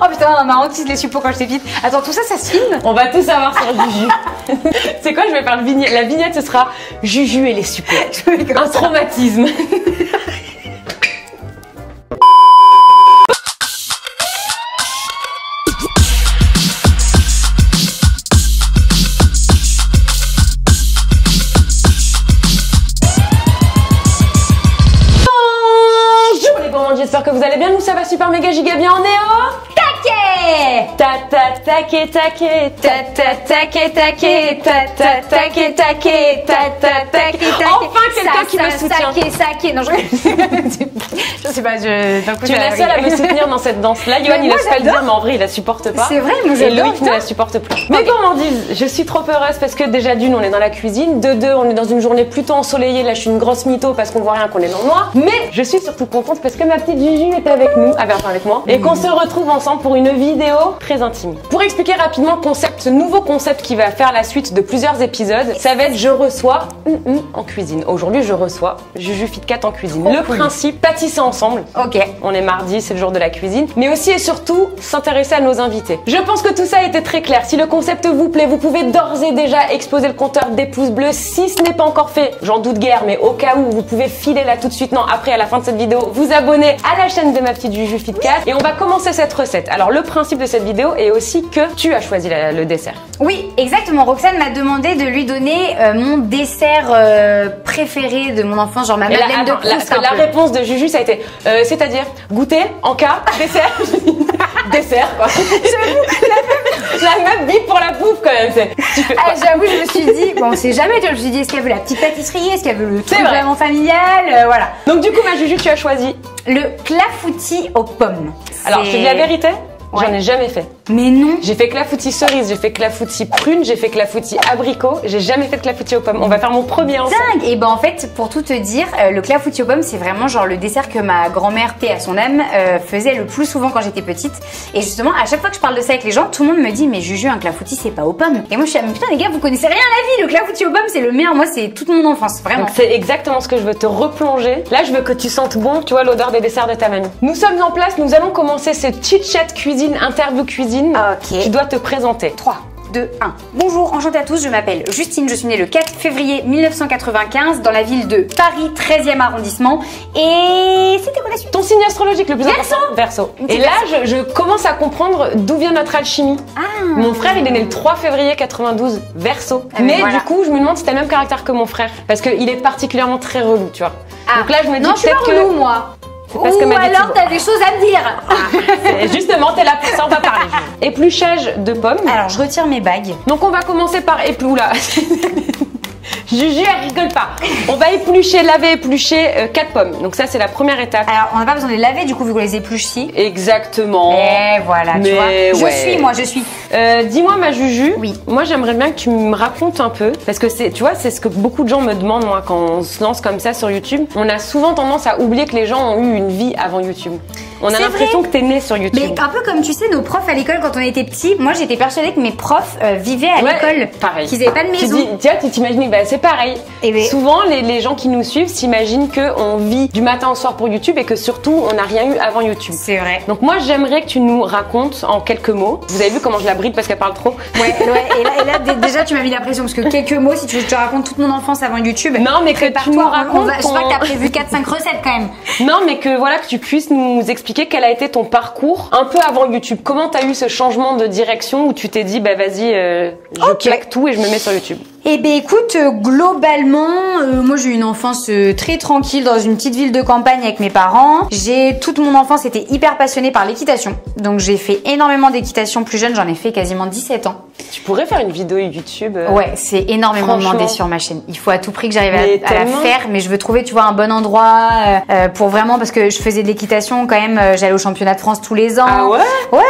Oh putain, on m'a rempli les suppos quand j'étais petite. Attends, tout ça, ça se filme? On va tout savoir sur Juju. C'est quoi, je vais faire la vignette, ce sera Juju et les suppos. Un traumatisme. J'espère que vous allez bien, nous ça va super méga giga bien, on est au taquet. Taquet taquet enfin quelqu'un qui me soutient. Non, je sais pas, tu es la seule à me soutenir dans cette danse là. Yoann il ose pas le dire mais en vrai il la supporte pas. C'est vrai, moi et Loïc ne la supporte plus. Mais gourmandise, je suis trop heureuse parce que déjà d'une on est dans la cuisine, de deux on est dans une journée plutôt ensoleillée. Là je suis une grosse mytho parce qu'on voit rien, qu'on est dans le noir. Mais je suis surtout contente parce que ma petite Juju est avec nous, avec moi, et qu'on se retrouve ensemble pour une vidéo très intime. Pour expliquer rapidement le concept, ce nouveau concept qui va faire la suite de plusieurs épisodes, ça va être je reçois en cuisine. Aujourd'hui je reçois Juju FitCat en cuisine. Le principe, pâtisser ensemble. Ok. On est mardi, c'est le jour de la cuisine, mais aussi et surtout s'intéresser à nos invités. Je pense que tout ça a été très clair. Si le concept vous plaît, vous pouvez d'ores et déjà exploser le compteur des pouces bleus. Si ce n'est pas encore fait, j'en doute guère, mais au cas où, vous pouvez filer là tout de suite. Non, après à la fin de cette vidéo, vous abonner à la chaîne de ma petite Juju FitCat et on va commencer cette recette. Alors le principe de cette vidéo est aussi que tu as choisi le dessert. Oui, exactement. Roxane m'a demandé de lui donner mon dessert préféré de mon enfance, genre ma madeleine de Proust. La réponse de Juju ça a été c'est-à-dire goûter, encas, dessert. Dessert quoi. La meuf bip pour la bouffe quand même. J'avoue, je me suis dit, bon, on sait jamais, je me suis dit, est-ce qu'elle veut la petite pâtisserie, est-ce qu'elle veut le truc vraiment familial, voilà. Donc du coup, ma Juju, tu as choisi le clafoutis aux pommes. Alors, je te dis la vérité, j'en ai jamais fait. Mais non. J'ai fait clafoutis cerise, j'ai fait clafoutis prune, j'ai fait clafoutis abricot, j'ai jamais fait de clafoutis aux pommes. On va faire mon premier ensemble. Dingue. Et ben en fait, pour tout te dire, le clafoutis aux pommes, c'est vraiment genre le dessert que ma grand-mère, paix à son âme, faisait le plus souvent quand j'étais petite. Et justement, à chaque fois que je parle de ça avec les gens, tout le monde me dit mais Juju, un clafoutis c'est pas aux pommes. Et moi je suis mais putain les gars, vous connaissez rien à la vie. Le clafoutis aux pommes c'est le meilleur. Moi c'est toute mon enfance, vraiment. Donc c'est exactement ce que je veux te replonger. Là, je veux que tu sentes bon, tu vois l'odeur des desserts de ta mamie. Nous sommes en place, nous allons commencer cette chit-chat cuisine, interview cuisine. Ok. Tu dois te présenter. 3, 2, 1. Bonjour, enchantée à tous, je m'appelle Justine, je suis née le 4 février 1995 dans la ville de Paris, 13e arrondissement. Et c'était quoi la suite? Ton signe astrologique le plus important? Verseau. Et là, je commence à comprendre d'où vient notre alchimie. Mon frère, il est né le 3 février 92, Verseau. Mais voilà. Du coup, je me demande si t'as le même caractère que mon frère. Parce qu'il est particulièrement très relou, tu vois. Donc là, je me dis non, je suis pas relou, moi. Parce que alors t'as des choses à me dire. Justement, t'es là pour ça, on va parler. Épluchage de pommes. Alors, je retire mes bagues. Donc on va commencer par là. Juju, elle rigole pas. On va éplucher, laver, éplucher 4 pommes. Donc ça, c'est la première étape. Alors, on n'a pas besoin de les laver du coup, vu qu'on les épluche ici. Exactement. Et voilà, tu vois. Je suis. Dis-moi, ma Juju. Oui. Moi, j'aimerais bien que tu me racontes un peu. Parce que tu vois, c'est ce que beaucoup de gens me demandent, moi, quand on se lance comme ça sur YouTube. On a souvent tendance à oublier que les gens ont eu une vie avant YouTube. On a l'impression que t'es né sur YouTube. Mais un peu comme tu sais, nos profs à l'école quand on était petits, moi j'étais persuadée que mes profs vivaient à l'école. Pareil. Qu'ils n'avaient pas de maison. Tu t'imagines, bah, c'est pareil. Souvent, les gens qui nous suivent s'imaginent qu'on vit du matin au soir pour YouTube et que surtout, on n'a rien eu avant YouTube. C'est vrai. Donc moi, j'aimerais que tu nous racontes en quelques mots. Vous avez vu comment je la bride parce qu'elle parle trop? Ouais. Et là déjà, tu m'as mis la pression parce que quelques mots, si tu veux que je te raconte toute mon enfance avant YouTube. Non, mais que tu nous racontes. Je crois que t'as prévu 4-5 recettes quand même. Non, mais que voilà, que tu puisses nous expliquer quel a été ton parcours un peu avant YouTube. Comment t'as eu ce changement de direction où tu t'es dit, bah vas-y, je plaque tout et je me mets sur YouTube? Eh ben écoute, globalement, moi j'ai eu une enfance très tranquille dans une petite ville de campagne avec mes parents. Toute mon enfance été hyper passionnée par l'équitation. Donc j'ai fait énormément d'équitation plus jeune, j'en ai fait quasiment 17 ans. Tu pourrais faire une vidéo YouTube Ouais, c'est énormément demandé sur ma chaîne. Il faut à tout prix que j'arrive à la faire, mais je veux trouver, tu vois, un bon endroit pour vraiment, parce que je faisais de l'équitation quand même, j'allais au championnat de France tous les ans. Ah ouais? Ouais.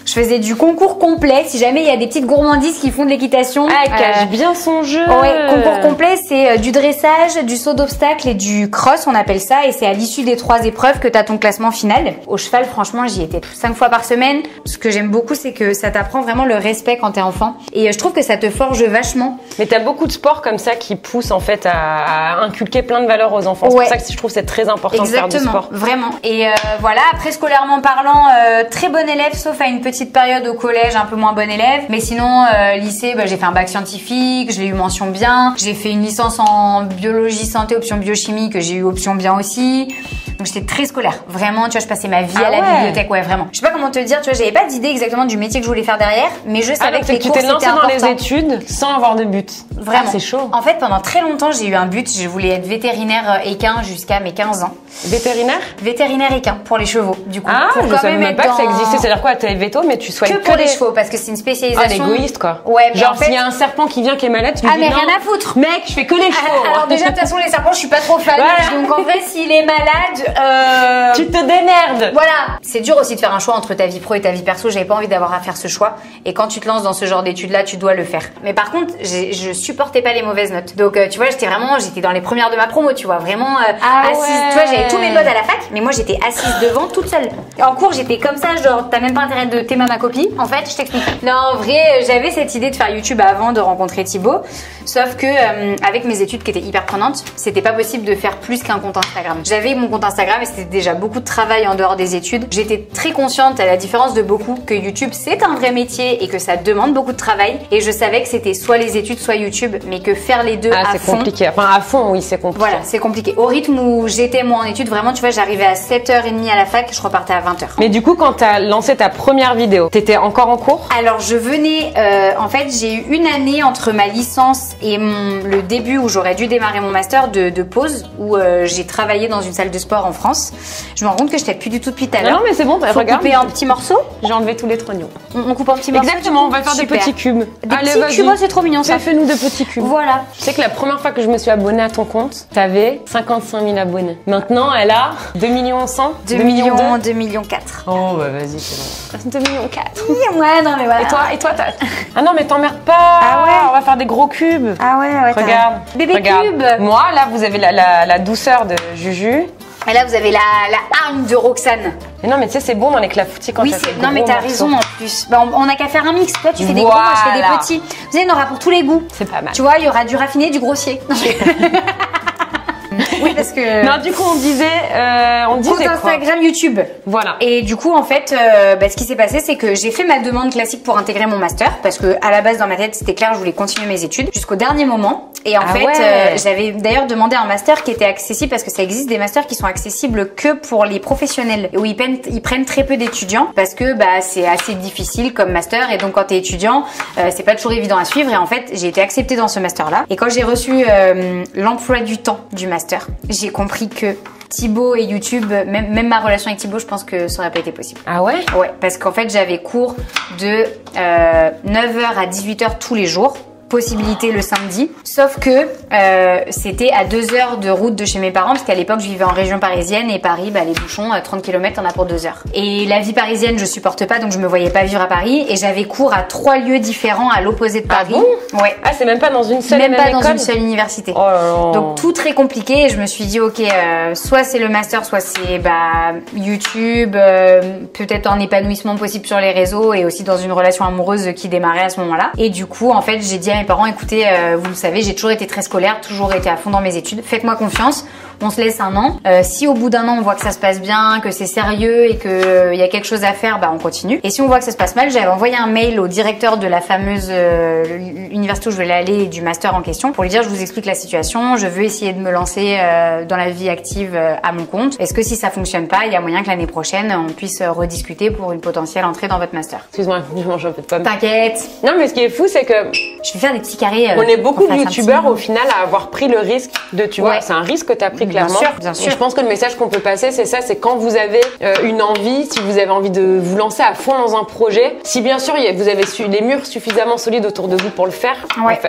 Je faisais du concours complet. Si jamais il y a des petites gourmandises qui font de l'équitation. Ah, elle cache bien son jeu. Ouais, concours complet, c'est du dressage, du saut d'obstacle et du cross, on appelle ça. Et c'est à l'issue des 3 épreuves que tu as ton classement final. Au cheval, franchement, j'y étais 5 fois par semaine. Ce que j'aime beaucoup, c'est que ça t'apprend vraiment le respect quand t'es enfant. Et je trouve que ça te forge vachement. Mais t'as beaucoup de sports comme ça qui poussent en fait à inculquer plein de valeurs aux enfants. C'est pour ça que je trouve que c'est très important de faire du sport. Vraiment. Et voilà, après scolairement parlant, très bon élève, sauf à une petite période au collège, un peu moins bon élève. Mais sinon, lycée, j'ai fait un bac scientifique, je l'ai eu mention bien. J'ai fait une licence en biologie santé, option biochimie, que j'ai eu option bien aussi. Donc j'étais très scolaire. Vraiment, tu vois, je passais ma vie à la bibliothèque, ouais, vraiment. Je sais pas comment te dire, tu vois, j'avais pas d'idée exactement du métier que je voulais faire derrière, mais je savais que les cours, c'était important. Tu t'es lancée dans les études sans avoir de but. Vraiment. C'est chaud. En fait, pendant très longtemps, j'ai eu un but. Je voulais être vétérinaire équin jusqu'à mes 15 ans. Vétérinaire? Vétérinaire équin pour les chevaux, du coup. Ah, je savais même pas que ça existait. C'est-à-dire quoi, t'es véto, mais tu soignes que pour les chevaux, parce que c'est une spécialisation. Ah, égoïste, quoi. Ouais, genre, s'il y a un serpent qui vient qui est malade, tu lui dis mais non. rien à foutre. Mec, je fais que les chevaux. Alors déjà, de toute façon, les serpents, je suis pas trop fan. Voilà. Donc en fait, s'il est malade, tu te démerdes. Voilà. C'est dur aussi de faire un choix entre ta vie pro et ta vie perso. J'avais pas envie d'avoir à faire ce choix. Et quand tu te lances dans ce genre d'études-là, tu dois le faire. Mais par contre, je supportais pas les mauvaises notes. Donc tu vois, j'étais dans les premières de ma promo, tu vois, vraiment assise. Tu vois, j'avais tous mes potes à la fac, mais moi j'étais assise devant toute seule. En cours, j'étais comme ça, genre t'as même pas intérêt de t'aimer ma copie. En fait, je t'explique. Non, en vrai, j'avais cette idée de faire YouTube avant de rencontrer Thibaut. Sauf que avec mes études qui étaient hyper prenantes, c'était pas possible de faire plus qu'un compte Instagram. J'avais mon compte Instagram et c'était déjà beaucoup de travail en dehors des études. J'étais très consciente, à la différence de beaucoup, que YouTube c'est un vrai métier et que ça demande beaucoup de travail. Et je savais que c'était soit les études, soit YouTube, mais que faire les deux à fond. C'est compliqué. Enfin, à fond, oui, c'est compliqué. Voilà, c'est compliqué. Au rythme où j'étais moi en études, vraiment, tu vois, j'arrivais à 7h30 à la fac, je repartais à 20h. Mais du coup, quand t'as lancé ta première vidéo, t'étais encore en cours? Alors, je venais, en fait, j'ai eu une année entre ma licence et le début où j'aurais dû démarrer mon master de pause, où j'ai travaillé dans une salle de sport en France. Je me rends compte que je t'ai plus du tout depuis tout à l'heure. Non, mais c'est bon, Faut regarde. couper en petits morceaux. J'ai enlevé tous les trognons. On coupe en petits morceaux. Exactement, on va faire des petits cubes. Des petits cubes, c'est trop mignon ça. Fais-nous de petits cubes. Voilà. Tu sais que la première fois que je me suis abonnée à ton compte, t'avais 55 000 abonnés. Maintenant, elle a 2 millions 100 2 millions 2 millions 4. Oh, bah vas-y, c'est bon. 2 millions 4. Ouais, non mais voilà. Et toi, t'as... Ah non, mais t'emmerdes pas. Ah ouais. On va faire des gros cubes. Ah ouais. Regarde. Bébé cube. Moi, là, vous avez la douceur de Juju. Et là, vous avez la hargne de Roxane. Mais non, mais tu sais, c'est bon dans les clafoutis quand oui, non, mais t'as raison en plus. Bah, on a qu'à faire un mix. Toi, tu fais des gros, moi, je fais des petits. Vous savez, il y en aura pour tous les goûts. C'est pas mal. Tu vois, il y aura du raffiné, du grossier. Oui, parce que... Non, du coup, on disait compte Instagram, YouTube. Voilà. Et du coup, en fait, ce qui s'est passé, c'est que j'ai fait ma demande classique pour intégrer mon master. Parce que à la base, dans ma tête, c'était clair, je voulais continuer mes études jusqu'au dernier moment. Et en fait, j'avais d'ailleurs demandé un master qui était accessible, parce que ça existe des masters qui sont accessibles que pour les professionnels, où ils prennent très peu d'étudiants, parce que c'est assez difficile comme master. Et donc, quand t'es étudiant, c'est pas toujours évident à suivre. Et en fait, j'ai été acceptée dans ce master-là. Et quand j'ai reçu l'emploi du temps du master, j'ai compris que Thibaut et YouTube, même ma relation avec Thibaut, je pense que ça aurait pas été possible. Ah ouais? Ouais, parce qu'en fait, j'avais cours de 9h à 18h tous les jours. Possibilité le samedi, sauf que c'était à 2 heures de route de chez mes parents, parce qu'à l'époque je vivais en région parisienne et Paris, les bouchons, 30 km, on a pour 2 heures. Et la vie parisienne, je supporte pas, donc je me voyais pas vivre à Paris, et j'avais cours à 3 lieux différents à l'opposé de Paris. Ah bon? Ouais. Ah, c'est même pas dans une seule même pas école? Dans une seule université. Oh là là. Donc tout très compliqué, et je me suis dit ok, soit c'est le master, soit c'est YouTube, peut-être un épanouissement possible sur les réseaux et aussi dans une relation amoureuse qui démarrait à ce moment-là. Et du coup, en fait, j'ai dit à mes parents, écoutez, vous le savez, j'ai toujours été très scolaire, toujours été à fond dans mes études, faites-moi confiance, on se laisse un an. Si au bout d'un an on voit que ça se passe bien, que c'est sérieux et qu'il y a quelque chose à faire, on continue. Et si on voit que ça se passe mal, j'avais envoyé un mail au directeur de la fameuse université où je voulais aller, du master en question, pour lui dire je vous explique la situation, je veux essayer de me lancer dans la vie active à mon compte. Est-ce que si ça fonctionne pas, il y a moyen que l'année prochaine on puisse rediscuter pour une potentielle entrée dans votre master? Excuse-moi, je mange un peu de pomme. T'inquiète. Non, mais ce qui est fou, c'est que je vais faire des petits carrés. On est beaucoup de youtubeurs au final à avoir pris le risque de, tu vois, c'est un risque que t'as pris clairement. Bien sûr. Et je pense que le message qu'on peut passer, c'est ça, c'est quand vous avez une envie, si vous avez envie de vous lancer à fond dans un projet, si bien sûr vous avez les murs suffisamment solides autour de vous pour le faire,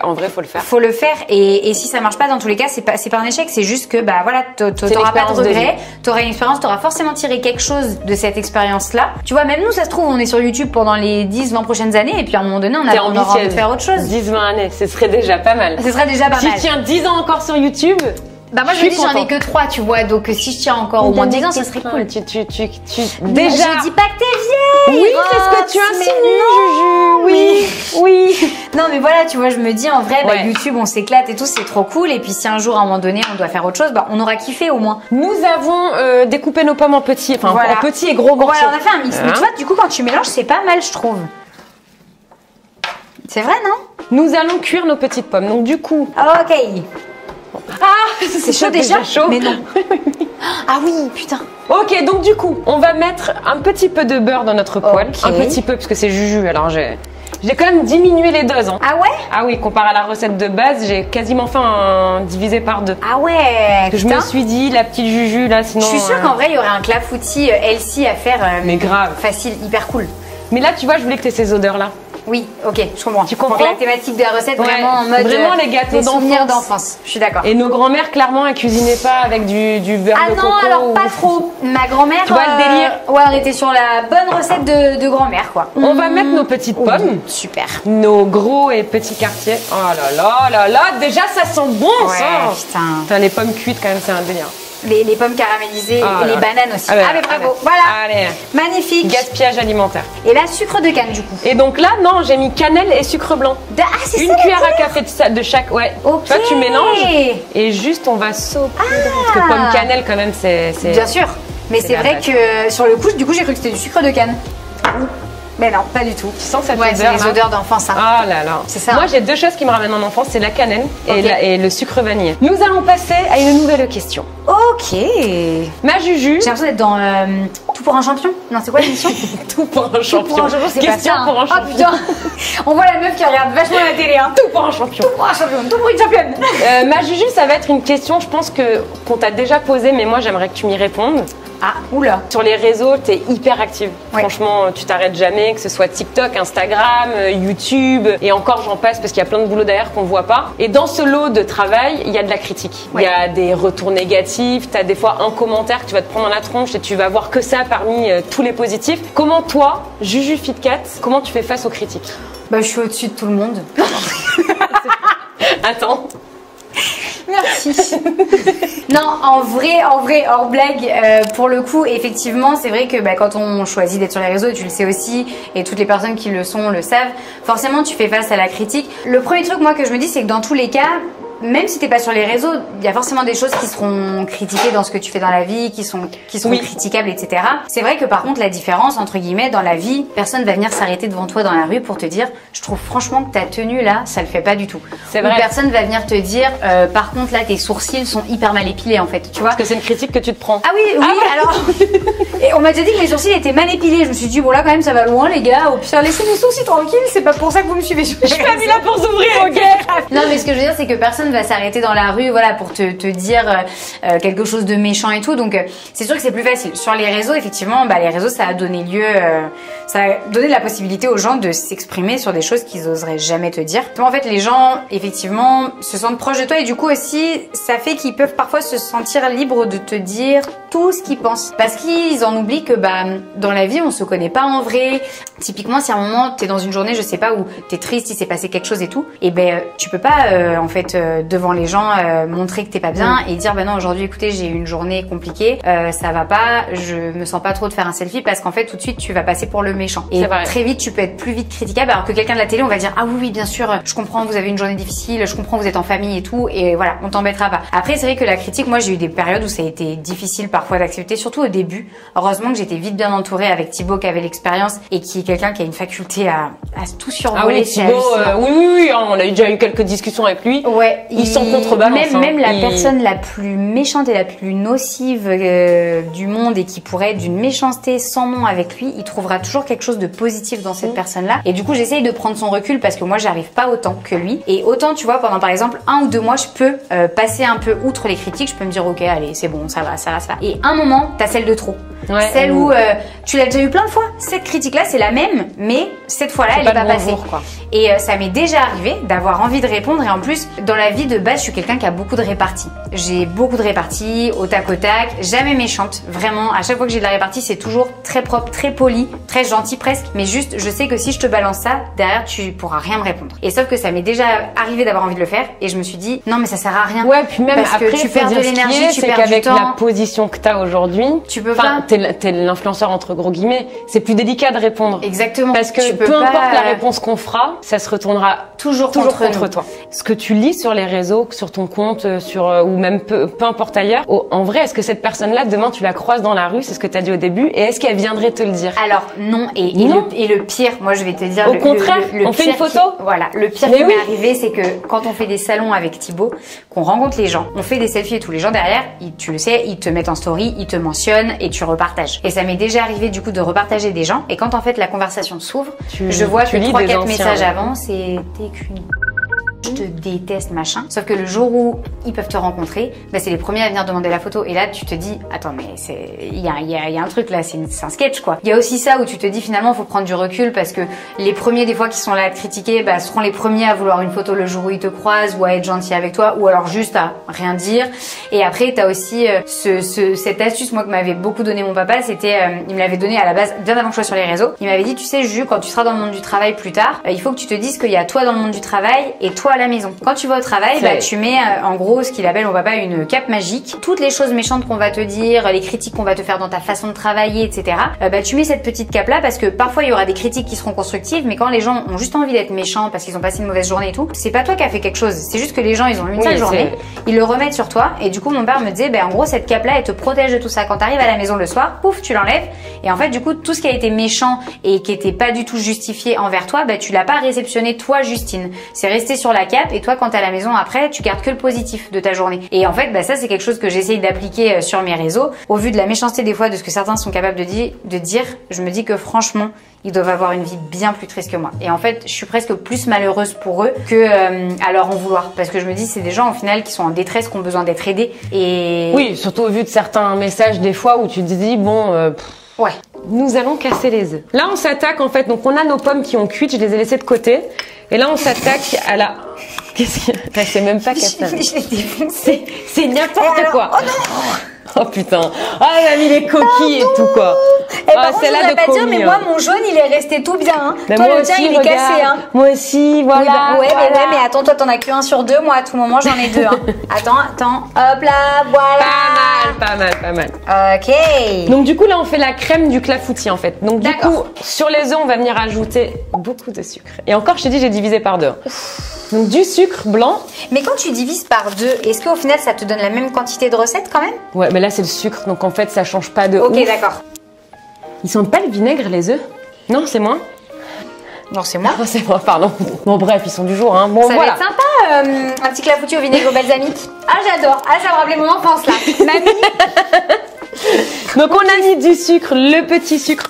en vrai, faut le faire. Faut le faire et si ça marche pas dans tous les cas, c'est pas un échec, c'est juste que bah voilà, t'auras pas de regret, t'auras une expérience, t'auras forcément tiré quelque chose de cette expérience-là. Tu vois, même nous, ça se trouve, on est sur YouTube pendant les 10-20 prochaines années et puis à un moment donné, on aura envie de faire autre chose. 10-20 années, ce serait déjà pas mal. Ce serait déjà pas mal. Si tu tiens 10 ans encore sur YouTube, bah moi je me dis j'en ai que 3 tu vois, donc si je tiens encore au moins 10 ans ça serait cool. Déjà. Je dis pas que t'es vieille. Oui, c'est ce que tu insinues, Juju. Oui. Non mais voilà, tu vois, je me dis en vrai, bah, YouTube on s'éclate et tout, c'est trop cool. Et puis si un jour à un moment donné on doit faire autre chose, bah on aura kiffé au moins. Nous avons découpé nos pommes en petits, en petits et gros morceaux. Voilà, on a fait un mix. Mais tu vois, du coup quand tu mélanges c'est pas mal je trouve. C'est vrai non? Nous allons cuire nos petites pommes. Donc du coup. Ok. Ah, c'est chaud déjà chaud. Mais non. Ah oui, putain. Ok, donc du coup, on va mettre un petit peu de beurre dans notre poêle. Un petit peu, parce que c'est Juju, alors j'ai quand même diminué les doses. Hein. Ah ouais? Ah oui, comparé à la recette de base, j'ai quasiment fait un divisé par 2. Ah ouais. Je me suis dit, la petite Juju, là, sinon... Je suis sûre qu'en vrai, il y aurait un clafoutis healthy à faire. Mais grave. Facile, hyper cool. Mais là, tu vois, je voulais que tu aies ces odeurs-là. Oui, ok, je comprends. Tu comprends? Donc, la thématique de la recette, vraiment en mode. Vraiment les gâteaux d'enfance. Je suis d'accord. Et nos grand-mères, clairement, elles cuisinaient pas avec du beurre de coco. Ah non, alors pas trop. Ma grand-mère. Tu vois le délire? Ouais, on était sur la bonne recette de grand-mère, quoi. On va mettre nos petites pommes. Super. Nos gros et petits quartiers. Oh là là, déjà ça sent bon, ça. Putain, les pommes cuites, quand même, c'est un délire. Les pommes caramélisées et les bananes aussi. Ah mais bravo, voilà. Allez. Magnifique. Gaspillage alimentaire. Et là, sucre de canne du coup. Et donc là, non, j'ai mis cannelle et sucre blanc. Ah, c'est une cuillère à café de chaque, ouais. Ok. Tu vois, tu mélanges et juste on va saupoudrer. Parce que pomme cannelle quand même, c'est... Bien sûr. Mais c'est vrai que sur le coup, du coup, j'ai cru que c'était du sucre de canne. Mais non, pas du tout. Tu sens cette odeur? C'est les odeurs d'enfance. Hein. Ah là là. C'est ça. Moi, j'ai 2 choses qui me ramènent en enfance, c'est la cannelle et le sucre vanillé. Nous allons passer à une nouvelle question. Ok. Ma Juju. J'ai l'impression d'être dans Tout pour un champion. Non, c'est quoi l'émission? Tout pour un champion. Tout pour un champion, c'est question pas ça. Pour un champion. Oh putain. On voit la meuf qui regarde vachement la télé. Hein. Tout pour un champion. Tout pour un champion. Tout pour une championne. Ma Juju, ça va être une question, je pense qu'on t'a déjà posée, mais moi, j'aimerais que tu m'y répondes. Ah, oula. Sur les réseaux, t'es hyper active. Ouais. Franchement, tu t'arrêtes jamais, que ce soit TikTok, Instagram, YouTube, et encore j'en passe parce qu'il y a plein de boulot derrière qu'on voit pas. Et dans ce lot de travail, il y a de la critique. Il y a des retours négatifs, t'as des fois un commentaire que tu vas te prendre dans la tronche et tu vas voir que ça parmi tous les positifs. Comment toi, Juju FitCat, comment tu fais face aux critiques? Bah, je suis au-dessus de tout le monde. Attends. Merci. Non, en vrai, hors blague, pour le coup, effectivement, c'est vrai que bah, quand on choisit d'être sur les réseaux, et tu le sais aussi, et toutes les personnes qui le sont le savent, forcément tu fais face à la critique. Le premier truc, moi, que je me dis, c'est que dans tous les cas, même si t'es pas sur les réseaux, il y a forcément des choses qui seront critiquées dans ce que tu fais dans la vie, qui sont critiquables, etc. C'est vrai que par contre, la différence, entre guillemets, dans la vie, personne va venir s'arrêter devant toi dans la rue pour te dire, je trouve franchement que ta tenue là, ça le fait pas du tout. C'est vrai. Ou personne va venir te dire, par contre là, tes sourcils sont hyper mal épilés en fait, tu vois. Parce que c'est une critique que tu te prends. Ah oui, alors. Et on m'a déjà dit que mes sourcils étaient mal épilés. Je me suis dit, bon là quand même, ça va loin les gars. Au pire, laissez mes sourcils tranquilles. C'est pas pour ça que vous me suivez. Je suis pas mis là pour s'ouvrir, ok. Non, mais ce que je veux dire, c'est que personne va s'arrêter dans la rue, voilà, pour te dire quelque chose de méchant et tout. Donc, c'est sûr que c'est plus facile. Sur les réseaux, effectivement, bah, les réseaux, ça a donné lieu, ça a donné la possibilité aux gens de s'exprimer sur des choses qu'ils oseraient jamais te dire. En fait, les gens, effectivement, se sentent proches de toi et du coup aussi, ça fait qu'ils peuvent parfois se sentir libres de te dire tout ce qu'ils pensent. Parce qu'ils en oublient que, bah, dans la vie, on se connaît pas en vrai. Typiquement, si à un moment, t'es dans une journée, je sais pas, où t'es triste, il s'est passé quelque chose et tout, et ben, tu peux pas, en fait, devant les gens, montrer que t'es pas bien et dire, bah non, aujourd'hui, écoutez, j'ai eu une journée compliquée, ça va pas, je me sens pas trop de faire un selfie parce qu'en fait, tout de suite, tu vas passer pour le méchant. Et très vite, tu peux être plus vite critiquable alors que quelqu'un de la télé, on va dire, ah oui, oui, bien sûr, je comprends, vous avez une journée difficile, je comprends, vous êtes en famille et tout, et voilà, on t'embêtera pas. Après, c'est vrai que la critique, moi, j'ai eu des périodes où ça a été difficile parfois d'accepter, surtout au début. Heureusement que j'étais vite bien entourée avec Thibaut qui avait l'expérience et qui est quelqu'un qui a une faculté à tout survoler. Ah oui, Thibaut, oui, on a déjà eu quelques discussions avec lui. Ouais. il s'en contrebalance. Même la personne la plus méchante et la plus nocive du monde et qui pourrait être d'une méchanceté sans nom avec lui, il trouvera toujours quelque chose de positif dans cette personne-là. Et du coup, j'essaye de prendre son recul parce que moi, j'arrive pas autant que lui. Et autant, tu vois, pendant par exemple 1 ou 2 mois, je peux passer un peu outre les critiques. Je peux me dire, ok, allez, c'est bon, ça va. Et un moment, t'as celle de trop. Ouais, celle où tu l'as déjà eu plein de fois. Cette critique-là, c'est la même, mais cette fois-là, elle est pas passée. Et ça m'est déjà arrivé d'avoir envie de répondre. Et en plus, dans la vie de base, je suis quelqu'un qui a beaucoup de réparties. J'ai beaucoup de réparties, au tac, jamais méchante. Vraiment, à chaque fois que j'ai de la répartie, c'est toujours très propre, très poli, très gentil presque. Mais juste, je sais que si je te balance ça, derrière, tu pourras rien me répondre. Et sauf que ça m'est déjà arrivé d'avoir envie de le faire. Et je me suis dit, non, mais ça sert à rien. Ouais, puis même parce après, que tu perds de l'énergie, tu perds du temps. Avec la position que t'as aujourd'hui, tu peux pas. T'es l'influenceur entre gros guillemets. C'est plus délicat de répondre. Exactement. Parce que peu importe la réponse qu'on fera, ça se retournera toujours contre toi. Ce que tu lis sur les réseaux, sur ton compte, ou même peu importe ailleurs, en vrai, est-ce que cette personne-là, demain, tu la croises dans la rue, c'est ce que tu as dit au début, et est-ce qu'elle viendrait te le dire? Alors non, et le pire, moi je vais te dire, au contraire, on fait une photo. Voilà, le pire qui m'est arrivé, c'est que quand on fait des salons avec Thibaut, qu'on rencontre les gens, on fait des selfies et tous les gens derrière, tu le sais, ils te mettent en story, ils te mentionnent et tu repartages. Et ça m'est déjà arrivé du coup de repartager des gens, et quand en fait la conversation s'ouvre, je vois que 3-4 messages avant, c'était qu'une... Je te déteste machin. Sauf que le jour où ils peuvent te rencontrer, bah c'est les premiers à venir demander la photo. Et là, tu te dis, attends, mais il y a un truc là, c'est un sketch quoi. Il y a aussi ça où tu te dis finalement, faut prendre du recul parce que les premiers des fois qui sont là à te critiquer, bah seront les premiers à vouloir une photo le jour où ils te croisent ou à être gentils avec toi ou alors juste à rien dire. Et après, t'as aussi cette astuce moi que m'avait beaucoup donné mon papa, c'était, il me l'avait donné à la base bien avant que je sois sur les réseaux. Il m'avait dit, tu sais, Juju, quand tu seras dans le monde du travail plus tard, il faut que tu te dises qu'il y a toi dans le monde du travail et toi à la maison. Quand tu vas au travail, bah, tu mets en gros ce qu'il appelle mon papa une cape magique. Toutes les choses méchantes qu'on va te dire, les critiques qu'on va te faire dans ta façon de travailler, etc. Bah, tu mets cette petite cape là parce que parfois il y aura des critiques qui seront constructives, mais quand les gens ont juste envie d'être méchants parce qu'ils ont passé une mauvaise journée et tout, c'est pas toi qui as fait quelque chose. C'est juste que les gens ils ont eu une sale journée, ils le remettent sur toi. Et du coup mon père me disait, bah, en gros cette cape là elle te protège de tout ça. Quand tu arrives à la maison le soir, pouf, tu l'enlèves. Et en fait du coup tout ce qui a été méchant et qui était pas du tout justifié envers toi, bah, tu l'as pas réceptionné toi Justine. C'est resté sur la cape. Et toi, quand t'es à la maison après, tu gardes que le positif de ta journée. Et en fait, bah, ça, c'est quelque chose que j'essaye d'appliquer sur mes réseaux. Au vu de la méchanceté des fois, de ce que certains sont capables de dire, je me dis que franchement, ils doivent avoir une vie bien plus triste que moi. Et en fait, je suis presque plus malheureuse pour eux que à leur en vouloir. Parce que je me dis, c'est des gens au final qui sont en détresse, qui ont besoin d'être aidés. Et oui, surtout au vu de certains messages des fois où tu te dis, bon... ouais. Nous allons casser les œufs. Là, on s'attaque en fait. Donc, on a nos pommes qui ont cuit. Je les ai laissées de côté. Et là, on s'attaque à la... Qu'est-ce qu'il y a? C'est même pas cassé. Je l'ai défoncé. C'est n'importe quoi. Oh non. Oh putain. Ah, elle a mis les coquilles et tout quoi. Et par contre, je voudrais pas dire, mais moi, mon jaune, il est resté tout bien. Hein. Toi, le tien, il est cassé. Hein. Moi aussi, voilà. Oui, bah, ouais, mais attends, toi, t'en as que 1 sur 2. Moi, à tout moment, j'en ai 2. Hein. Attends. Hop là, voilà. Pas mal. Ok. Donc, du coup, là, on fait la crème du clafoutis, en fait. Donc, du coup, sur les œufs, on va venir ajouter beaucoup de sucre. Et encore, je t'ai dit, j'ai divisé par 2. Donc, du sucre blanc. Mais quand tu divises par 2, est-ce qu'au final, ça te donne la même quantité de recettes quand même? Ouais, mais là, c'est le sucre. Donc, en fait, ça change pas de ouf. Ok, d'accord. Ils sentent pas le vinaigre, les œufs? Non, c'est moi? Non, c'est moi. Oh, c'est moi, pardon. Bon, bref, ils sont du jour, hein. Bon, ça voilà. va être sympa, un petit clafoutis au vinaigre balsamique. Ah, j'adore. Ah, ça me rappelait mon enfance, là. Mamie. Donc, on a mis du sucre, le petit sucre.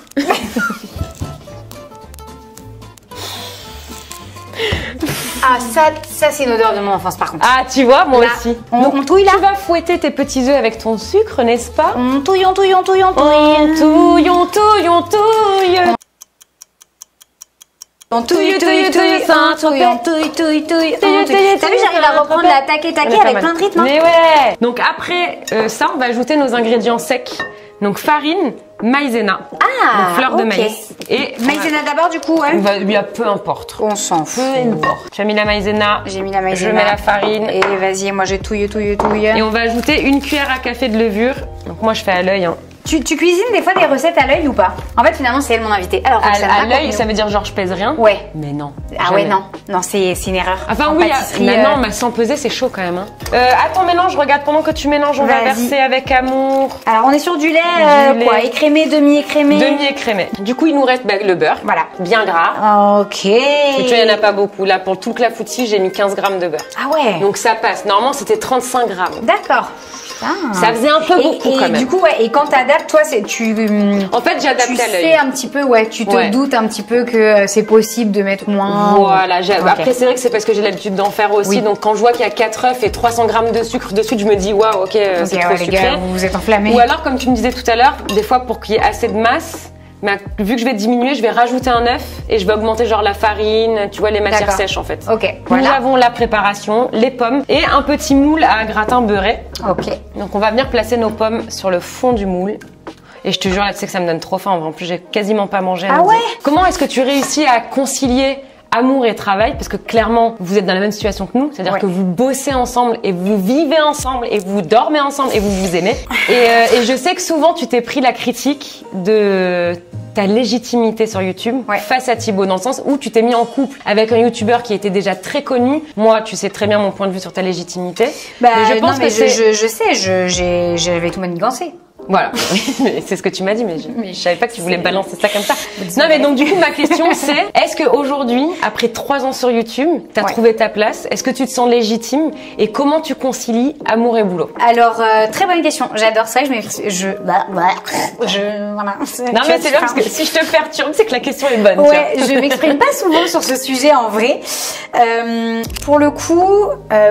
Ah, ça c'est une odeur de mon enfance, par contre. Ah, tu vois, moi là, aussi. On touille, là. Tu vas fouetter tes petits œufs avec ton sucre, n'est-ce pas? On touille. On touille. On touille. T'as vu, j'arrive à reprendre la taquet avec plein de rythme. Hein. Mais ouais. Donc après ça, on va ajouter nos ingrédients secs. Donc farine, maïzena, donc fleur de maïs. Et maïzena d'abord du coup, ouais. Peu importe. On s'en fout. Peu importe. Tu as mis la maïzena. J'ai mis la maïzena. Je mets la farine. Et vas-y, moi je touille. Et on va ajouter 1 cuillère à café de levure. Donc moi je fais à l'œil. Hein. Tu cuisines des fois des recettes à l'œil ou pas? En fait, finalement, c'est elle mon invitée. Alors, à l'œil, ça veut dire genre je pèse rien? Ouais. Mais non. Ah jamais. ouais, non. Non, c'est une erreur. Enfin, oui, maintenant, mais sans peser, c'est chaud quand même. Hein. À ton mélange, regarde, pendant que tu mélanges, on va verser avec amour. Alors, on est sur du lait, quoi, écrémé, demi-écrémé. Demi-écrémé. Du coup, il nous reste le beurre. Voilà. Bien gras. Ok. Et tu vois, il n'y en a pas beaucoup. Là, pour tout le clafoutis, j'ai mis 15 grammes de beurre. Ah ouais. Donc, ça passe. Normalement, c'était 35 grammes. D'accord. Ça faisait un peu beaucoup quand même. Du coup, ouais, et quand t'adaptes, toi, tu. En fait, j'adapte à l'œil. Tu sais un petit peu, ouais, tu te doutes un petit peu que c'est possible de mettre moins. Voilà, après, c'est vrai que c'est parce que j'ai l'habitude d'en faire aussi. Donc, quand je vois qu'il y a 4 œufs et 300 grammes de sucre dessus, je me dis, waouh, ok, c'est trop sucré. Gars, vous êtes enflammés. Ou alors, comme tu me disais tout à l'heure, des fois, pour qu'il y ait assez de masse, mais vu que je vais diminuer, je vais rajouter un œuf et je vais augmenter genre la farine, tu vois, les matières sèches en fait. Ok. Nous avons la préparation, les pommes et un petit moule à gratin beurré. Ok. Donc on va venir placer nos pommes sur le fond du moule. Et je te jure, là, tu sais que ça me donne trop faim. En plus, j'ai quasiment pas mangé. Ah ouais? Comment est-ce que tu réussis à concilier amour et travail, parce que clairement vous êtes dans la même situation que nous, c'est-à-dire que vous bossez ensemble et vous vivez ensemble et vous dormez ensemble et vous vous aimez. Et je sais que souvent tu t'es pris la critique de ta légitimité sur YouTube face à Thibaut, dans le sens où tu t'es mis en couple avec un youtubeur qui était déjà très connu. Moi, tu sais très bien mon point de vue sur ta légitimité. Bah, mais je pense que je sais, j'avais tout manigancé. Voilà, c'est ce que tu m'as dit, mais je savais pas que tu voulais balancer ça comme ça. Non, mais donc du coup, ma question c'est, est-ce qu'aujourd'hui, après 3 ans sur YouTube, t'as trouvé ta place? Est-ce que tu te sens légitime? Et comment tu concilies amour et boulot? Alors, très bonne question. J'adore ça. Voilà. Non, mais c'est bien parce que si je te perturbe, c'est que la question est bonne. Ouais, je m'exprime pas souvent sur ce sujet en vrai. Pour le coup,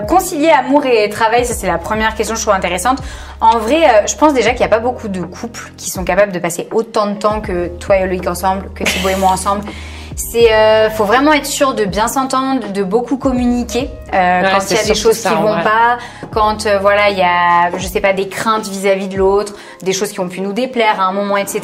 concilier amour et travail, ça c'est la première question que je trouve intéressante. En vrai, je pense déjà qu'il n'y a pas beaucoup de couples qui sont capables de passer autant de temps que toi et Loïc ensemble, que Thibaut et moi ensemble. Faut vraiment être sûr de bien s'entendre, de beaucoup communiquer quand il y a des choses qui vont pas, quand voilà il y a je sais pas des craintes vis-à-vis de l'autre, des choses qui ont pu nous déplaire à un moment, etc.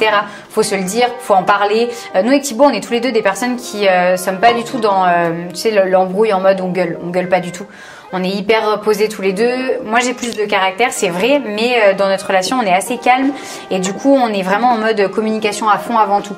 Faut se le dire, faut en parler. Nous avec Thibaut, on est tous les deux des personnes qui sommes pas du tout dans tu sais l'embrouille en mode on gueule pas du tout. On est hyper posés tous les deux. Moi, j'ai plus de caractère, c'est vrai, mais dans notre relation, on est assez calme et du coup, on est vraiment en mode communication à fond avant tout.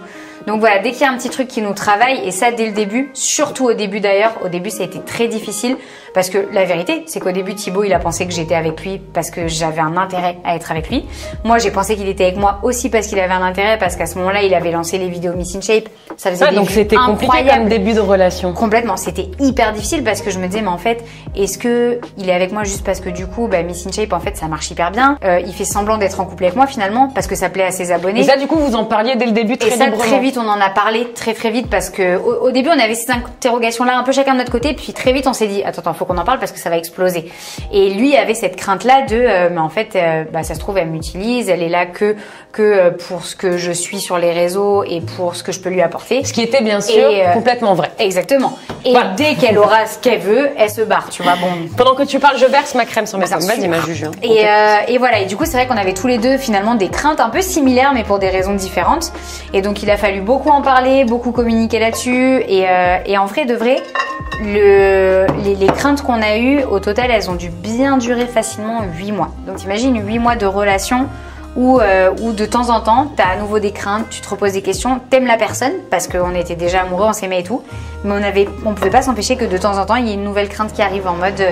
Donc voilà, dès qu'il y a un petit truc qui nous travaille, et ça dès le début, surtout au début d'ailleurs, au début ça a été très difficile parce que la vérité c'est qu'au début Thibaut il a pensé que j'étais avec lui parce que j'avais un intérêt à être avec lui. Moi j'ai pensé qu'il était avec moi aussi parce qu'il avait un intérêt, parce qu'à ce moment-là il avait lancé les vidéos Miss in Shape. Ça faisait des donc c'était compliqué comme début de relation. Complètement, c'était hyper difficile parce que je me disais mais en fait est-ce que il est avec moi juste parce que du coup Miss in Shape en fait ça marche hyper bien. Il fait semblant d'être en couple avec moi finalement parce que ça plaît à ses abonnés. Et ça du coup vous en parliez dès le début très librement. Très vite on en a parlé très vite parce que au début on avait ces interrogations là un peu chacun de notre côté, puis très vite on s'est dit attends faut qu'on en parle parce que ça va exploser. Et lui avait cette crainte là de mais en fait ça se trouve elle m'utilise, elle est là que pour ce que je suis sur les réseaux et pour ce que je peux lui apporter. Ce qui était bien sûr complètement vrai. Exactement. Et voilà. Dès qu'elle aura ce qu'elle veut, elle se barre, tu vois. Bon. Pendant que tu parles, je verse ma crème sur mes pommes. Vas-y ma juge. Et voilà. Et du coup, c'est vrai qu'on avait tous les deux finalement des craintes un peu similaires, mais pour des raisons différentes. Et donc, il a fallu beaucoup en parler, beaucoup communiquer là-dessus. Et en vrai de vrai, les craintes qu'on a eues, au total, elles ont dû bien durer facilement 8 mois. Donc, t'imagines 8 mois de relation où de temps en temps, t'as à nouveau des craintes, tu te reposes des questions, t'aimes la personne parce qu'on était déjà amoureux, on s'aimait et tout, mais on pouvait pas s'empêcher que de temps en temps, il y ait une nouvelle crainte qui arrive en mode...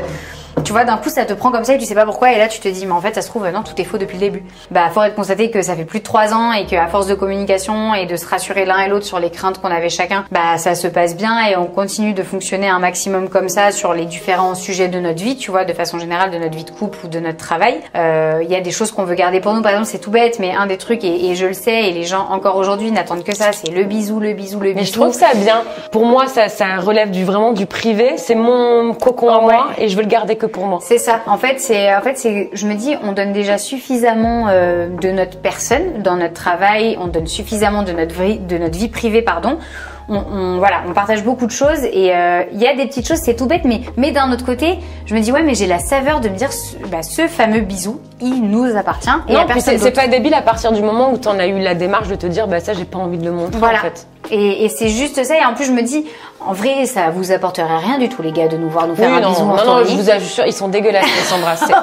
tu vois, d'un coup, ça te prend comme ça et tu sais pas pourquoi. Et là, tu te dis, mais en fait, ça se trouve, non, tout est faux depuis le début. Force est de constater que ça fait plus de 3 ans et qu'à force de communication et de se rassurer l'un et l'autre sur les craintes qu'on avait chacun, ça se passe bien et on continue de fonctionner un maximum comme ça sur les différents sujets de notre vie, tu vois, de façon générale, de notre vie de couple ou de notre travail. Il y a des choses qu'on veut garder pour nous. Par exemple, c'est tout bête, mais un des trucs, et je le sais, et les gens encore aujourd'hui n'attendent que ça, c'est le bisou. Mais je trouve ça bien. Pour moi, ça relève vraiment du privé. C'est mon cocon à moi et je veux le garder que pour moi. C'est ça. En fait, je me dis, on donne déjà suffisamment de notre personne dans notre travail, on donne suffisamment de notre vie privée, pardon. voilà, on partage beaucoup de choses et il y a des petites choses, c'est tout bête, mais d'un autre côté, je me dis ouais, mais j'ai la saveur de me dire ce fameux bisou, il nous appartient. Et non, puis c'est pas débile à partir du moment où t'en as eu la démarche de te dire bah ça j'ai pas envie de le montrer voilà. en fait. Et c'est juste ça. Et en plus, je me dis, en vrai, ça vous apporterait rien du tout, les gars, de nous voir nous faire un bisou en story. Non, je vous assure, ils sont dégueulasses de s'embrasser.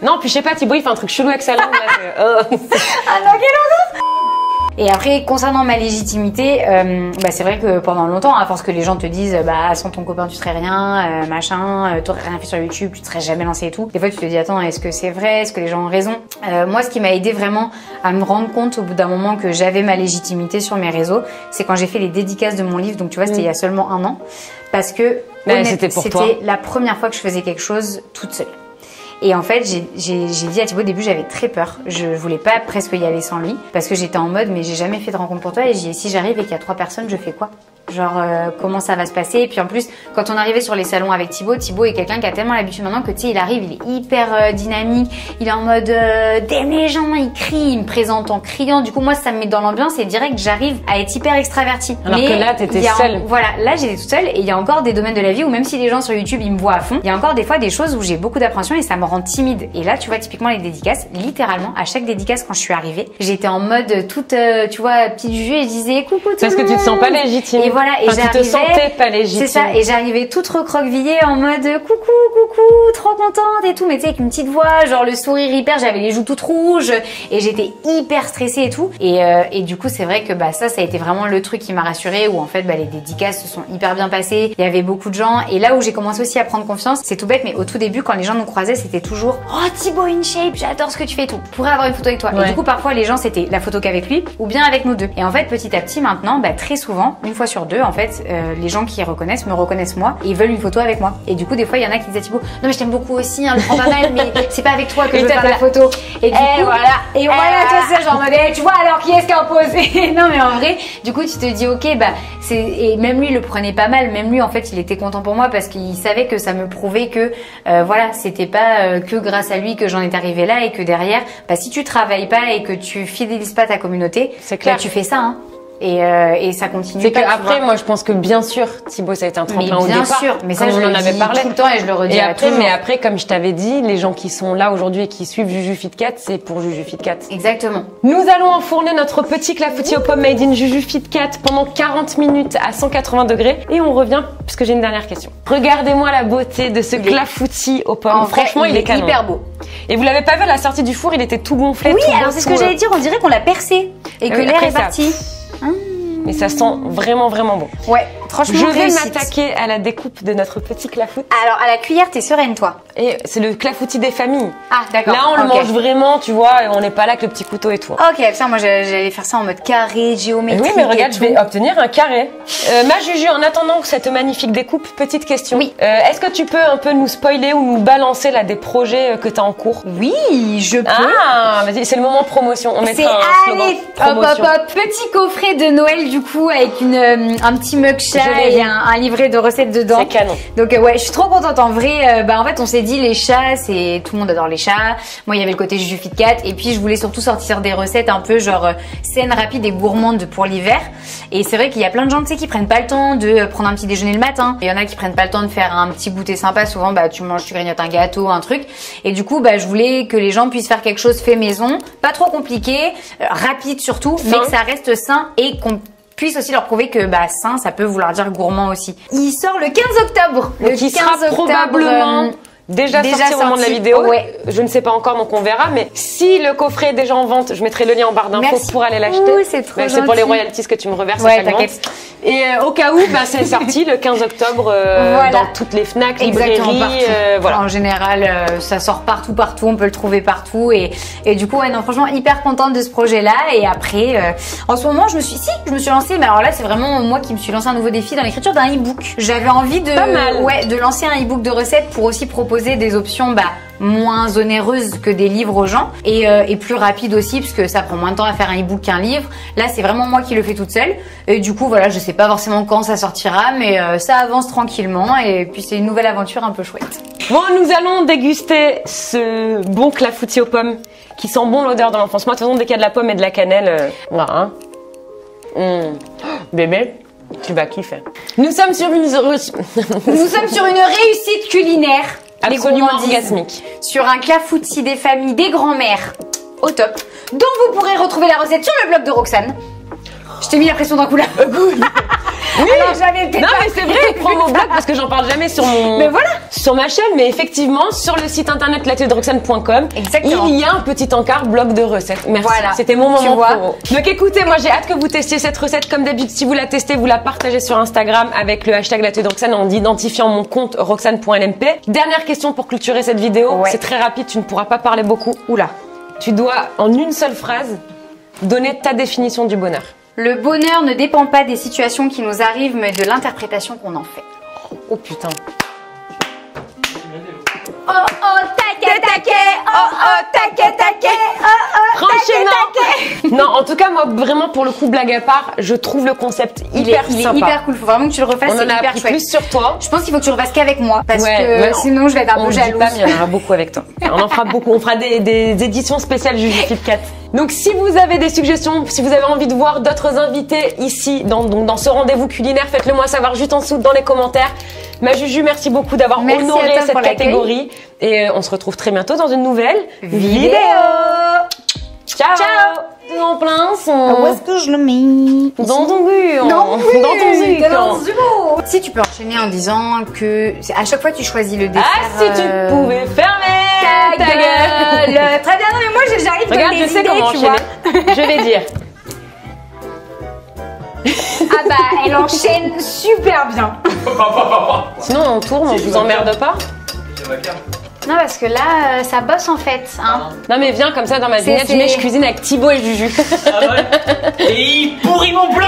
Non, puis je sais pas, Thibaut, il fait un truc chelou avec sa langue. Là, ah non, quelle horreur! Et après, concernant ma légitimité, c'est vrai que pendant longtemps, à force que les gens te disent, sans ton copain tu serais rien, t'aurais rien fait sur YouTube, tu te serais jamais lancé et tout. Des fois, tu te dis, attends, est-ce que c'est vrai? Est-ce que les gens ont raison? Moi, ce qui m'a aidé vraiment à me rendre compte au bout d'un moment que j'avais ma légitimité sur mes réseaux, c'est quand j'ai fait les dédicaces de mon livre. Donc, tu vois, c'était il y a seulement 1 an. Parce que, c'était la première fois que je faisais quelque chose toute seule. Et en fait, j'ai dit à Thibaut, au début, j'avais très peur. Je voulais pas presque y aller sans lui. Parce que j'étais en mode, mais j'ai jamais fait de rencontre pour toi. Et j'ai dit, si j'arrive et qu'il y a 3 personnes, je fais quoi? Genre, comment ça va se passer? Et puis en plus, quand on arrivait sur les salons avec Thibaut est quelqu'un qui a tellement l'habitude maintenant que tu sais, il arrive, il est hyper dynamique. Il est en mode, dès les gens, il crie, il me présente en criant. Du coup, moi, ça me met dans l'ambiance et direct, j'arrive à être hyper extravertie. Alors que là, t'étais seule. Voilà, là, j'étais toute seule. Et il y a encore des domaines de la vie où même si les gens sur YouTube, ils me voient à fond, il y a encore des fois des choses où j'ai beaucoup d'appréhension et ça me rend timide. Et là, tu vois, typiquement les dédicaces, littéralement, à chaque dédicace quand je suis arrivée, j'étais en mode toute, tu vois, petite juju et je disais coucou tout le monde. Parce que tu te sens pas légitime. Et voilà, et tu te sentais pas légitime. C'est ça, et j'arrivais toute recroquevillée en mode coucou, trop contente et tout, mais tu sais, avec une petite voix, genre le sourire hyper, j'avais les joues toutes rouges et j'étais hyper stressée et tout. Et du coup, c'est vrai que ça a été vraiment le truc qui m'a rassurée où en fait, les dédicaces se sont hyper bien passées. Il y avait beaucoup de gens et là où j'ai commencé aussi à prendre confiance, c'est tout bête, mais au tout début, quand les gens nous croisaient, c'était toujours oh Thibaut in shape, j'adore ce que tu fais et tout. Je pourrais avoir une photo avec toi. Ouais. Et du coup, parfois, les gens, c'était la photo qu'avec lui ou bien avec nous deux. Et en fait, petit à petit, maintenant, très souvent, 1 fois sur 2, en fait, les gens qui reconnaissent me reconnaissent moi et ils veulent une photo avec moi. Et du coup, des fois, il y en a qui disent à Thibaut, non mais je t'aime beaucoup aussi, hein, je prends pas mal, mais c'est pas avec toi que je veux faire la photo. Et du coup, voilà, toi c'est genre mode, tu vois alors qui est-ce qui a posé? Non mais en vrai, du coup, tu te dis ok, et même lui, il le prenait pas mal. Même lui, en fait, il était content pour moi parce qu'il savait que ça me prouvait que voilà, c'était pas que grâce à lui que j'en étais arrivée là et que derrière, si tu travailles pas et que tu fidélises pas ta communauté, c'est clair, tu fais ça, hein. Et ça continue. C'est qu'après, moi, je pense que bien sûr, Thibaut, ça a été un tremplin au départ. Bien sûr, mais ça, je l'en avais parlé tout le temps et je le redis à tout le monde. Mais après, comme je t'avais dit, les gens qui sont là aujourd'hui et qui suivent Juju Fit Cat, c'est pour Juju Fit Cat. Exactement. Nous allons enfourner notre petit clafoutis aux pommes made in Juju Fit Cat pendant 40 minutes à 180 degrés et on revient parce que j'ai une dernière question. Regardez-moi la beauté de ce clafoutis aux pommes. Franchement, il est canon. Hyper beau. Et vous l'avez pas vu à la sortie du four, il était tout gonflé. Oui, alors c'est ce que j'allais dire, on dirait qu'on l'a percé et que l'air est parti. Mais ça sent vraiment bon. Ouais, franchement, je vais m'attaquer à la découpe de notre petit clafoutis. Alors, à la cuillère, t'es sereine, toi? Et c'est le clafoutis des familles. Ah, d'accord. Là, on le mange vraiment, tu vois, et on n'est pas là avec le petit couteau et tout. Ok, ça, moi, j'allais faire ça en mode carré, géométrique. Oui, mais regarde, je vais obtenir un carré. Ma Juju, en attendant cette magnifique découpe, petite question. Oui. Est-ce que tu peux un peu nous spoiler ou nous balancer là des projets que t'as en cours? Oui, je peux. Ah, vas-y, c'est le moment promotion. On mettra un slogan promotion. Hop. Petit coffret de Noël, du coup, avec un petit mug chat et un livret de recettes dedans. C'est canon. Donc ouais, je suis trop contente en vrai. En fait, on s'est dit les chats, c'est tout le monde adore les chats. Moi, il y avait le côté Juju Fit Cat et puis je voulais surtout sortir des recettes un peu genre saines, rapides et gourmandes pour l'hiver. Et c'est vrai qu'il y a plein de gens, tu sais, qui prennent pas le temps de prendre un petit déjeuner le matin. Il y en a qui prennent pas le temps de faire un petit goûter sympa. Souvent, tu manges, tu grignotes un gâteau, un truc. Et du coup, je voulais que les gens puissent faire quelque chose fait maison, pas trop compliqué, rapide surtout, mais que ça reste sain et qu'on puisse aussi leur prouver que sain, ça peut vouloir dire gourmand aussi. Il sort le 15 octobre. Le 15 octobre, probablement déjà sorti au moment de la vidéo. Ouais. Je ne sais pas encore, donc on verra. Mais si le coffret est déjà en vente, je mettrai le lien en barre d'infos pour aller l'acheter. Oui, c'est trop gentil. C'est pour les royalties que tu me reverses. Ouais, t'inquiète. Et au cas où, c'est sorti le 15 octobre dans toutes les Fnac, librairies. Voilà. En général, ça sort partout, on peut le trouver partout. Et du coup, non, franchement, hyper contente de ce projet-là. Et après, en ce moment, je me suis lancée. Mais alors là, c'est vraiment moi qui me suis lancée un nouveau défi dans l'écriture d'un e-book. J'avais envie de lancer un e-book de recettes pour aussi proposer des options moins onéreuses que des livres aux gens et plus rapides aussi parce que ça prend moins de temps à faire un e-book qu'un livre. Là, c'est vraiment moi qui le fais toute seule et du coup, voilà, je sais pas forcément quand ça sortira mais ça avance tranquillement et puis c'est une nouvelle aventure un peu chouette. Bon, nous allons déguster ce bon clafoutis aux pommes qui sent bon l'odeur de l'enfance. Moi, de toute façon, dès qu'il y a de la pomme et de la cannelle, voilà. Bébé. Tu vas kiffer. Nous sommes sur une... Nous sommes sur une réussite culinaire. Les Absolument gourmandises. orgasmique. Sur un clafoutis des familles, des grands-mères. Au top. Dont vous pourrez retrouver la recette sur le blog de Roxane. Je t'ai mis la pression d'un coup là. Oui. Alors j'avais peut-être Non pas mais c'est vrai, prends mon blog parce que j'en parle jamais sur mon... Mais voilà. Sur ma chaîne, mais effectivement, sur le site internet lattedroxane.com, Exactement. il y a un petit encart blog de recettes. Merci. Voilà. C'était mon Tu moment vois. promo. Donc écoutez, moi j'ai hâte que vous testiez cette recette. Comme d'habitude, si vous la testez, vous la partagez sur Instagram avec le hashtag lattedroxane en identifiant mon compte roxane.lmp. Dernière question pour clôturer cette vidéo. Ouais. C'est très rapide, tu ne pourras pas parler beaucoup. Oula. Tu dois, en une seule phrase, donner ta définition du bonheur. Le bonheur ne dépend pas des situations qui nous arrivent, mais de l'interprétation qu'on en fait. Oh putain. Oh oh, taquet, taquet, oh oh, taquet, taquet, oh oh, Franchement, non, en tout cas, moi, vraiment, pour le coup, blague à part, je trouve le concept il hyper est sympa. hyper cool. Faut vraiment que tu le refasses. On C'est en a hyper appris chouette. plus sur toi. Je pense qu'il faut que tu le refasses qu'avec moi, parce Ouais, que ouais, sinon je vais être un On peu le dit jalouse. pas, mais il y en aura beaucoup avec toi. On en fera beaucoup. On fera des éditions spéciales Juju Kit Kat. Donc, si vous avez des suggestions, si vous avez envie de voir d'autres invités ici, dans ce rendez-vous culinaire, faites-le moi savoir juste en dessous dans les commentaires. Ma Juju, merci beaucoup d'avoir Merci à honoré toi cette pour l'accueil. catégorie. Et on se retrouve très bientôt dans une nouvelle Vidéo. Ciao. Ciao. En plein son. Où est-ce que je le mets? Dans ton cul. Dans Dans ton zik. Si tu peux enchaîner en disant que à chaque fois tu choisis le dessert. Ah, si tu pouvais fermer ta gueule. Très bien, non mais moi j'arrive comme Regarde, des je sais idées, comment tu vois. enchaîner. Je vais dire. Ah bah elle enchaîne super bien. Sinon, on tourne, on vous emmerde pas. Non parce que là ça bosse en fait. Hein. Non, mais viens comme ça dans ma vignette, c'est- je cuisine avec Thibaut et Juju. Ah ouais. Et il pourrit mon plat.